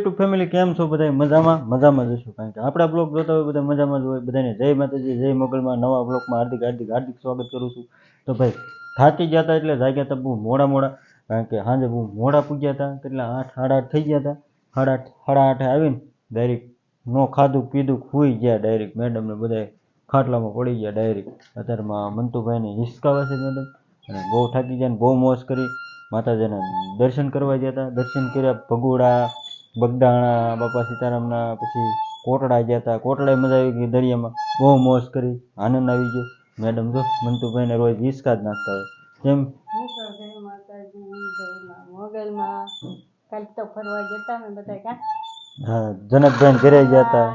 YouTube family કેમ છો બધા? મજામાં જશો, કારણ કે આપણા બ્લોગ જોતા હોય બધા મજામાં જ હોય. બધાને જય માતાજી, જય મોગલમાં. નવા બ્લોગમાં હાર્દિક સ્વાગત કરું છું. તો ભાઈ થાકી ગયા હતા એટલે જાગ્યા હતા બહુ મોડા, કારણ કે સાંજે બહુ મોડા પૂગ્યા હતા. કેટલા 8 સાડા 8 થઈ ગયા હતા. સાડા 8 આવીને ડાયરેક્ટ નો ખાધું પીધું સુઈ ગયા ડાયરેક્ટ. મેડમને બધા ખાટલામાં પડી ગયા ડાયરેક્ટ. અત્યારમાં મંતુભાઈને હિસકાવે છે મેડમ, અને બહુ થાકી ગયા ને બહુ મોજ કરી. માતાજીના દર્શન કરવા ગયા હતા. દર્શન કર્યા, ભગોડા, બગદાણા, બાપા સીતારામના, પછી કોટડા ગયા હતા. કોટડાએ મજા આવી ગઈ, દરિયામાં બહુ મોજ કરી, આનંદ આવી ગયો. મેડમ જો મંતુભાઈને રોજ હિસકા જ નાખતા હોય. કેમ હા, જનકભાઈ ઘરે ગયા હતા.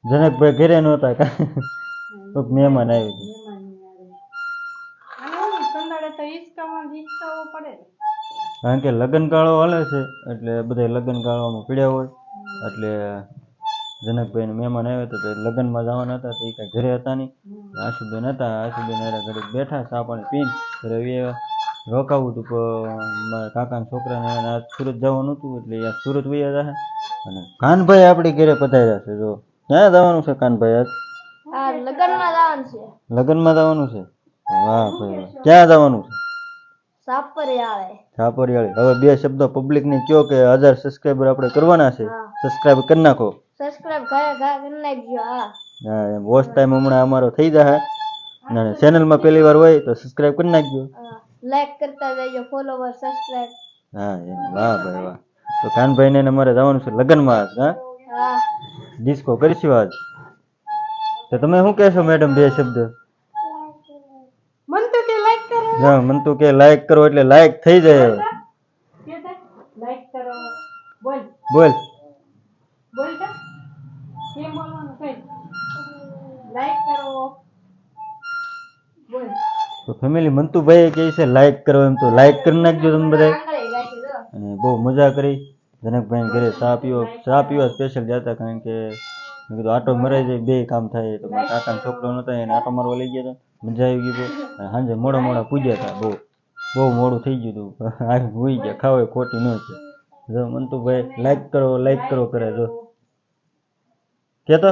જનકભાઈ ઘરે નહોતા કા, મહેમાન આવી કારણ કે લગ્ન ગાળો હાલે છે એટલે બધા લગ્ન ગાળામાં પીડ્યા હોય. એટલે જનકભાઈને મહેમાન આવ્યા હતા, તો લગ્નમાં જવાના હતા, તો એ કાંઈ ઘરે હતા નહીં. આશુબેન હતા, આશુબેન હારે ઘડીક બેઠા, ચા પાણી પીને ઘરે રોકાવું હતું. મારા કાકાના છોકરાને આજ સુરત જવાનું હતું, એટલે આ સુરત વયા જશે. અને કાનભાઈ આપણી ઘરે પધાર્યા છે. જો ક્યાં જવાનું છે કાનભાઈ? આજ લગ્નમાં જવાનું છે. વાહ ભાઈ, ક્યાં જવાનું છે? સાપરિયાળી. હવે બે શબ્દો પબ્લિક ને કયો કે 1000 સબસ્ક્રાઇબર આપણે કરવાના છે. સબસ્ક્રાઇબ કરી નાખો. હા, એમ વોચ ટાઈમ હમણાં અમારો થઈ જશે. અને ચેનલમાં પહેલી વાર હોય તો સબસ્ક્રાઇબ કરી નાખજો, લાઈક કરતા જજો, ફોલોવર, સબસ્ક્રાઇબ. હા એમ. વાહ ભાઈ વાહ. તો કાનભાઈ ને અમારે જવાનું છે લગ્નમાં. હા, ડિસ્કો કરીશું આજ. તો તમે શું કહેશો મેડમ? બે શબ્દ. મંતુ કે લાઈક કરો એટલે લાઈક થઈ જાય. લાઈક કરો. બોલ બોલ બોલ. કેમ બોલવાનું? કઈ લાઈક કરો બોલ. તો ફેમિલી મંતુભાઈ કહે છે લાઈક કરો, એમ તો લાઈક કરી નાખજો તમે બધા. અને બહુ મજા કરી. જનકભાઈ ઘરે ચા પીવા સ્પેશિયલ જતા, કારણ કે મેં કીધું આટો મરાઈ જાય, બે કામ થાય. તો મારા કાકાનો છોકરો નહોતા, એને આટો મારવા લઈ ગયા હતા. મજા આવી ગઈ. સાંજે મોડા પૂજ્યા હતા. બહુ મોડું થઈ ગયું હતું. હોઈ ગયા, ખાવા ખોટી ન છે. જો મંતુભાઈ લાઈક કરો કરે. જો કેતો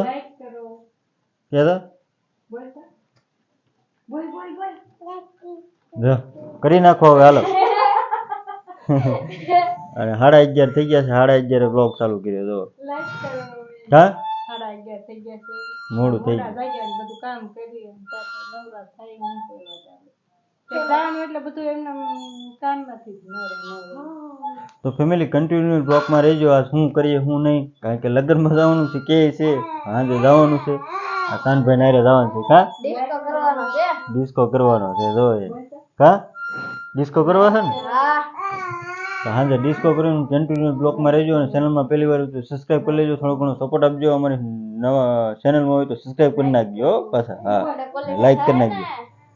જો કરી નાખો હવે, હાલો. અને 11:30 થઈ ગયા છે. 11:30 બ્લોગ ચાલુ કર્યો. જો હા, 11:30 થઈ ગયા છે. મોડું થઈ ગયું. બધું કામ કરી તો ફેમિલી કન્ટિન્યુ બ્લોગમાં રહેજો. આ શું કરીએ શું નહીં, કારણ કે લગ્નમાં જવાનું છે, કે છે હાજે જવાનું છે. આ કાનભાઈ નારે જવાનું છે. કા ડિસ્કો કરવાનો છે. જો કા ડિસ્કો કરવા છે ને, તો હાજે ડિસ્કો કરીને કન્ટિન્યુ બ્લોગમાં રહેજો. અને ચેનલમાં પહેલી વાર તો સબસ્ક્રાઈબ કરી લેજો. થોડો ઘણો સપોર્ટ આપજો. અમારી નવા ચેનલમાં હોય તો સબસ્ક્રાઈબ કરી નાખજો પાછા. હા, લાઈક કરી નાખજો.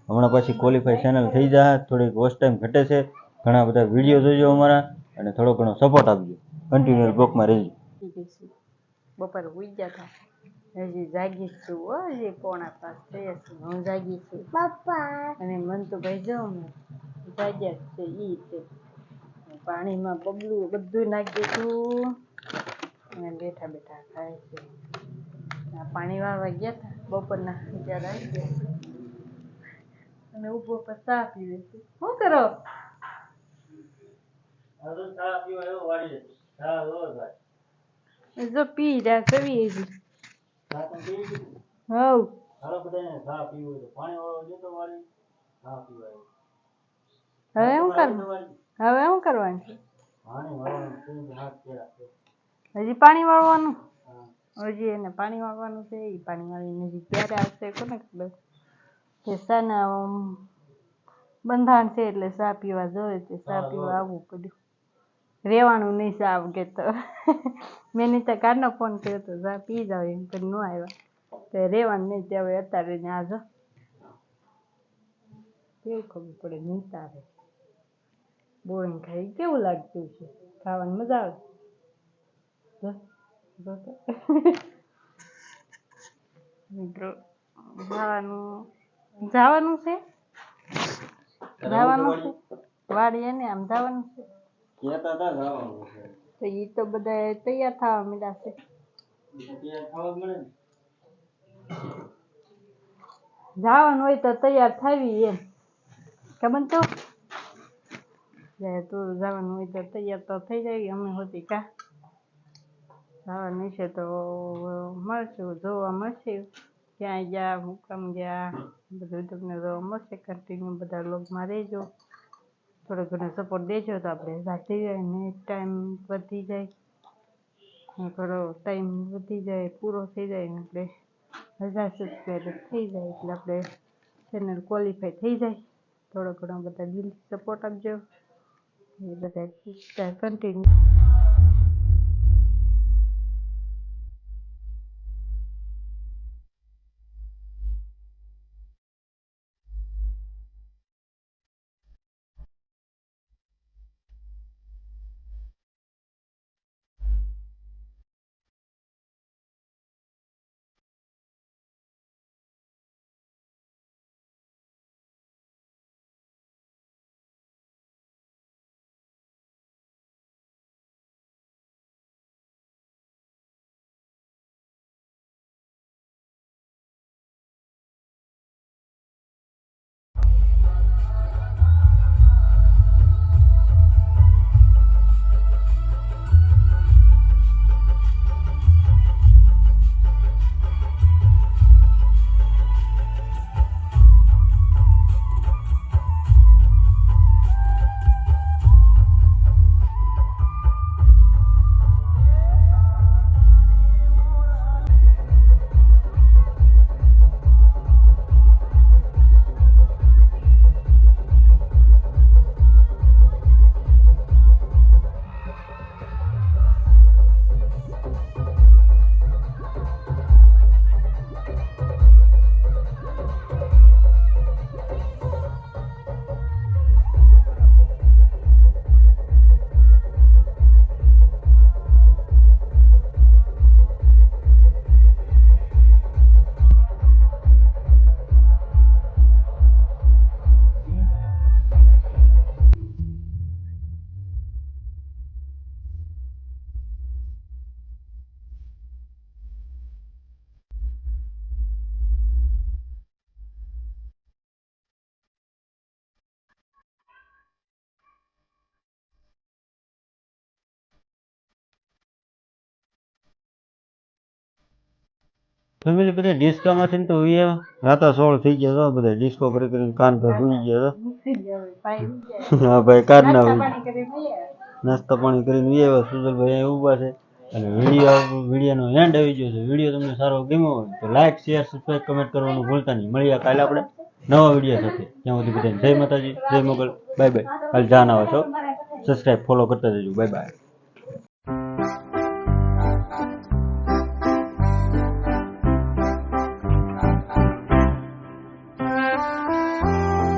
હમણાં પછી ક્વોલિફાઈ ચેનલ થઈ જાય. થોડીક વોચ ટાઈમ ઘટે છે. ઘણા બધા વિડીયો જોજો અમારા, અને થોડો ઘણો સપોર્ટ આપજો. કન્ટિન્યુ બ્લોગમાં રહેજો. બપોર ઉઈ ગયા હતા, હજી જાગી છું. હજી 4:45 થયા છે. હું જાગી છું પપ્પા, અને મંતુભાઈ જો જાગ્યા છે. ઈ છે પાણીમાં બબલું બધું નાખી દીધું, અને બેઠા ખાય છે. પાણી વાળવા ગયા હતા બપોરના, ત્યારે આવી ગયા. અને ઉભો પર ચા પીવે છે. શું કરો? જો પી રહ્યા કવી હજી. હવે શું કરવાનું છે? હજી પાણી વાળવાનું. હજી એને પાણી વાળવાનું છે. એ પાણી વાળીને હજી ક્યારે આવશે કોને ખબર. સાના બંધાણ છે એટલે ચા પીવા જોઈએ. તે ચા પીવા આવવું પડ્યું. રેવાનું નહીં ચા વગર તો. મેં નહીં તો કારનો ફોન કર્યો તો ચા પી જાવ એમ, પણ ન આવ્યા. તો રેવાનું નહીં તે હવે અત્યારે ને આ જો કેવું ખબર પડે. નીતા આવે બોરિંગ ખાઈ કેવું લાગતું છે? ખાવાની મજા આવે. જવાનું છે. વાડીએ ને આમ જવાનું છે કહેતા હતા જવાનું છે તો ઈ તો બધા તૈયાર થવા માંડ્યા છે તૈયાર થવા મળે ને જવાનું હોય તો તૈયાર થાવી એમ ખબર તો તું જવાનું હોય તો તૈયાર તો થઈ જાય અમે હોતી કા જવાનું છે તો મળશું જોવા મળશે ક્યાં ગયા હું કામ ગયા બધું તમને જોવા મળશે કન્ટિન્યુ બધા લોગમાં રહેજો થોડો ઘણો સપોર્ટ દેજો તો આપણે જાતી જાય ને ટાઈમ વધી જાય થોડો ટાઈમ વધી જાય પૂરો થઈ જાય ને આપણે 1000 સબસ્ક્રાઈબર થઈ જાય એટલે આપણે ચેનલ ક્વોલિફાય થઈ જાય થોડો ઘણો બધા દિલથી સપોર્ટ આપજો એ બધા કન્ટિન્યુ ફેમિલી બધા ડિસ્કોમાંથી તો રાતા 16 થઈ ગયા તો બધા ડિસ્કો કરી કરીને કાન પર સુઈ ગયા તો હા ભાઈ કાઢ ના નાસ્તા પાણી કરીને આવ્યા સુજલભાઈ અહીંયા ઊભા છે અને વિડીયોનો એન્ડ આવી ગયો છે વિડીયો તમને સારો ગમ્યો હોય તો લાઈક શેર સબસ્ક્રાઈબ કમેન્ટ કરવાનું ભૂલતા નહીં મળીએ કાલે આપણે નવા વિડીયો સાથે ત્યાં સુધી બધાને જય માતાજી જય મોગલ બાય બાય કાલે જાન આવો છો સબસ્ક્રાઈબ ફોલો કરતા જજો બાય બાય